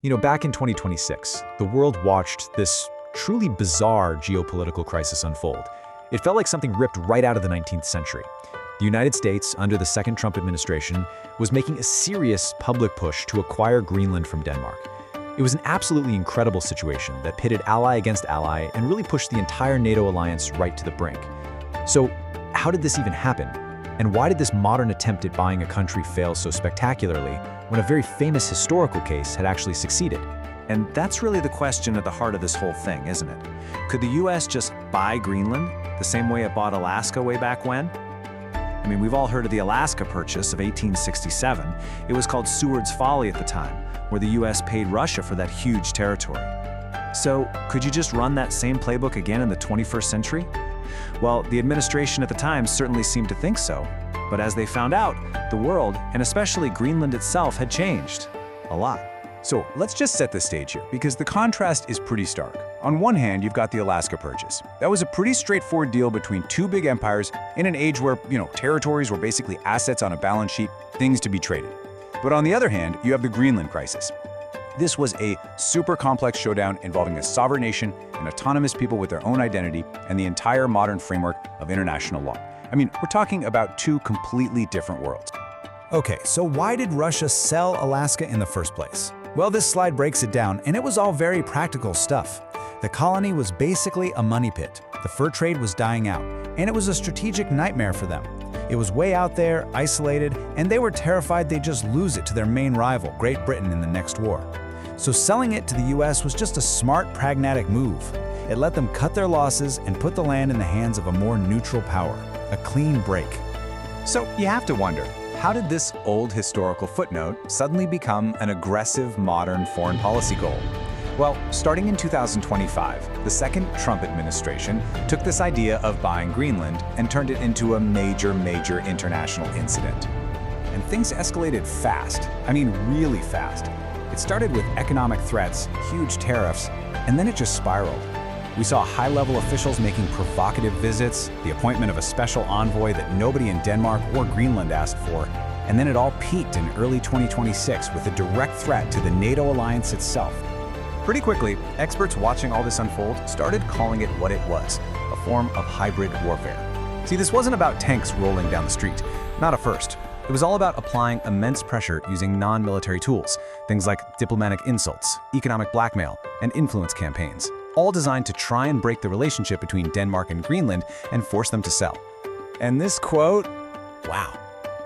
Back in 2026, the world watched this truly bizarre geopolitical crisis unfold. It felt like something ripped right out of the 19th century. The United States, under the second Trump administration, was making a serious public push to acquire Greenland from Denmark. It was an absolutely incredible situation that pitted ally against ally and really pushed the entire NATO alliance right to the brink. So, how did this even happen? And why did this modern attempt at buying a country fail so spectacularly when a very famous historical case had actually succeeded? And that's really the question at the heart of this whole thing, isn't it? Could the US just buy Greenland the same way it bought Alaska way back when? I mean, we've all heard of the Alaska Purchase of 1867. It was called Seward's Folly at the time, where the US paid Russia for that huge territory. So, could you just run that same playbook again in the 21st century? Well, the administration at the time certainly seemed to think so. But as they found out, the world, and especially Greenland itself, had changed. A lot. So let's just set the stage here, because the contrast is pretty stark. On one hand, you've got the Alaska Purchase. That was a pretty straightforward deal between two big empires in an age where, territories were basically assets on a balance sheet, things to be traded. But on the other hand, you have the Greenland crisis. This was a super complex showdown involving a sovereign nation and autonomous people with their own identity and the entire modern framework of international law. I mean, we're talking about two completely different worlds. Okay, so why did Russia sell Alaska in the first place? Well, this slide breaks it down, and it was all very practical stuff. The colony was basically a money pit. The fur trade was dying out, and it was a strategic nightmare for them. It was way out there, isolated, and they were terrified they'd just lose it to their main rival, Great Britain, in the next war. So selling it to the US was just a smart, pragmatic move. It let them cut their losses and put the land in the hands of a more neutral power, a clean break. So you have to wonder, how did this old historical footnote suddenly become an aggressive modern foreign policy goal? Well, starting in 2025, the second Trump administration took this idea of buying Greenland and turned it into a major international incident. And things escalated fast. I mean, really fast. It started with economic threats, huge tariffs, and then it just spiraled. We saw high-level officials making provocative visits, the appointment of a special envoy that nobody in Denmark or Greenland asked for, and then it all peaked in early 2026 with a direct threat to the NATO alliance itself. Pretty quickly, experts watching all this unfold started calling it what it was, a form of hybrid warfare. See, this wasn't about tanks rolling down the street, not at first. It was all about applying immense pressure using non-military tools, things like diplomatic insults, economic blackmail, and influence campaigns, all designed to try and break the relationship between Denmark and Greenland and force them to sell. And this quote, wow,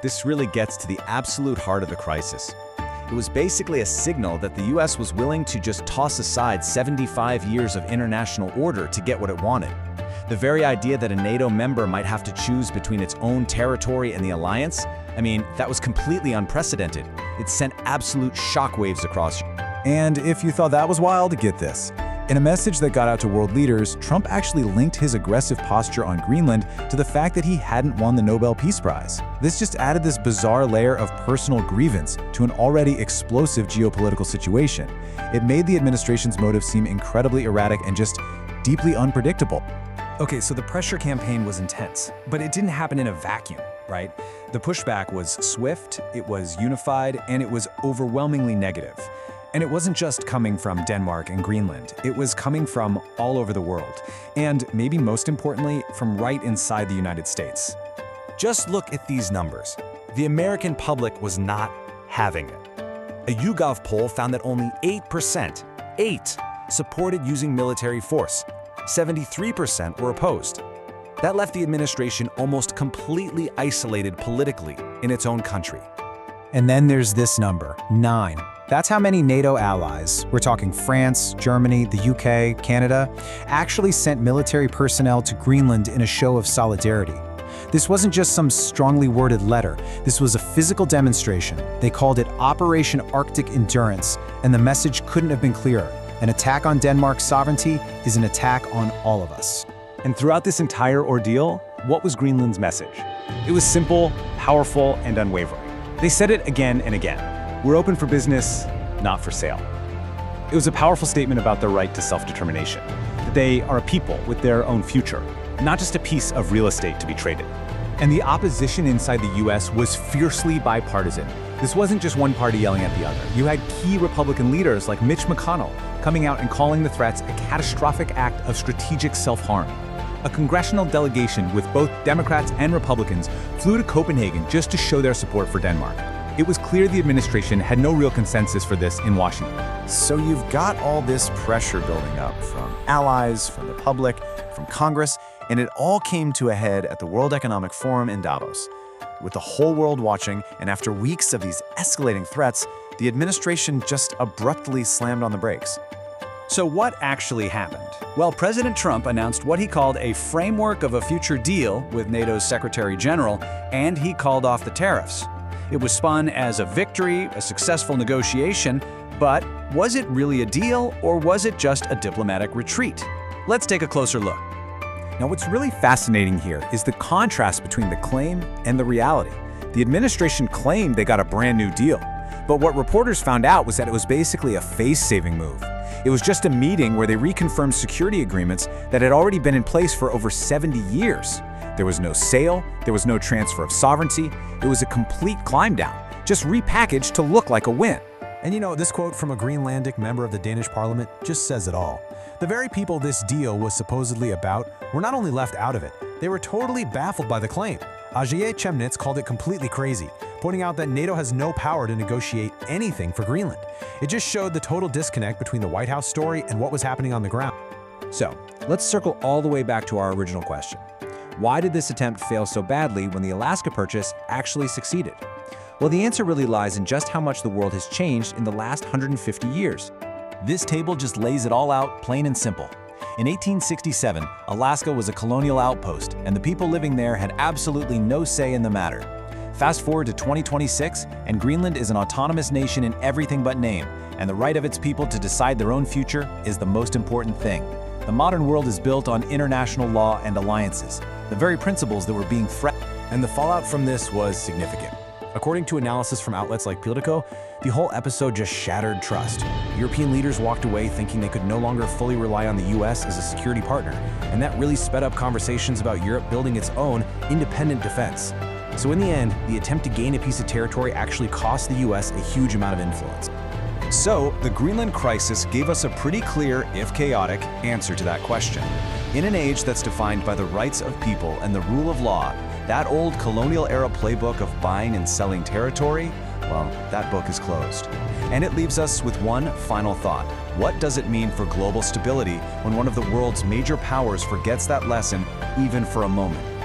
this really gets to the absolute heart of the crisis. It was basically a signal that the US was willing to just toss aside 75 years of international order to get what it wanted. The very idea that a NATO member might have to choose between its own territory and the alliance, I mean, that was completely unprecedented. It sent absolute shockwaves across. And if you thought that was wild, get this. In a message that got out to world leaders, Trump actually linked his aggressive posture on Greenland to the fact that he hadn't won the Nobel Peace Prize. This just added this bizarre layer of personal grievance to an already explosive geopolitical situation. It made the administration's motives seem incredibly erratic and just deeply unpredictable. Okay, so the pressure campaign was intense, but it didn't happen in a vacuum, right? The pushback was swift, it was unified, and it was overwhelmingly negative. And it wasn't just coming from Denmark and Greenland, it was coming from all over the world. And maybe most importantly, from right inside the United States. Just look at these numbers. The American public was not having it. A YouGov poll found that only 8%, supported using military force. 73% were opposed. That left the administration almost completely isolated politically in its own country. And then there's this number, 9. That's how many NATO allies, we're talking France, Germany, the UK, Canada, actually sent military personnel to Greenland in a show of solidarity. This wasn't just some strongly worded letter. This was a physical demonstration. They called it Operation Arctic Endurance, and the message couldn't have been clearer. An attack on Denmark's sovereignty is an attack on all of us. And throughout this entire ordeal, what was Greenland's message? It was simple, powerful, and unwavering. They said it again and again. We're open for business, not for sale. It was a powerful statement about their right to self-determination, that they are a people with their own future, not just a piece of real estate to be traded. And the opposition inside the US was fiercely bipartisan. This wasn't just one party yelling at the other. You had key Republican leaders like Mitch McConnell coming out and calling the threats a catastrophic act of strategic self-harm. A congressional delegation with both Democrats and Republicans flew to Copenhagen just to show their support for Denmark. It was clear the administration had no real consensus for this in Washington. So you've got all this pressure building up from allies, from the public, from Congress, and it all came to a head at the World Economic Forum in Davos. With the whole world watching, and after weeks of these escalating threats, the administration just abruptly slammed on the brakes. So what actually happened? Well, President Trump announced what he called a framework of a future deal with NATO's Secretary General, and he called off the tariffs. It was spun as a victory, a successful negotiation, but was it really a deal, or was it just a diplomatic retreat? Let's take a closer look. Now, what's really fascinating here is the contrast between the claim and the reality. The administration claimed they got a brand new deal, but what reporters found out was that it was basically a face-saving move. It was just a meeting where they reconfirmed security agreements that had already been in place for over 70 years. There was no sale, there was no transfer of sovereignty, it was a complete climb down, just repackaged to look like a win. And you know, this quote from a Greenlandic member of the Danish parliament just says it all. The very people this deal was supposedly about were not only left out of it, they were totally baffled by the claim. Aje Chemnitz called it completely crazy, pointing out that NATO has no power to negotiate anything for Greenland. It just showed the total disconnect between the White House story and what was happening on the ground. So, let's circle all the way back to our original question. Why did this attempt fail so badly when the Alaska Purchase actually succeeded? Well, the answer really lies in just how much the world has changed in the last 150 years. This table just lays it all out plain and simple. In 1867, Alaska was a colonial outpost, and the people living there had absolutely no say in the matter. Fast forward to 2026, and Greenland is an autonomous nation in everything but name, and the right of its people to decide their own future is the most important thing. The modern world is built on international law and alliances, the very principles that were being threatened. And the fallout from this was significant. According to analysis from outlets like Politico, the whole episode just shattered trust. European leaders walked away thinking they could no longer fully rely on the US as a security partner, and that really sped up conversations about Europe building its own independent defense. So in the end, the attempt to gain a piece of territory actually cost the US a huge amount of influence. So, the Greenland crisis gave us a pretty clear, if chaotic, answer to that question. In an age that's defined by the rights of people and the rule of law, that old colonial-era playbook of buying and selling territory, well, that book is closed. And it leaves us with one final thought. What does it mean for global stability when one of the world's major powers forgets that lesson even for a moment?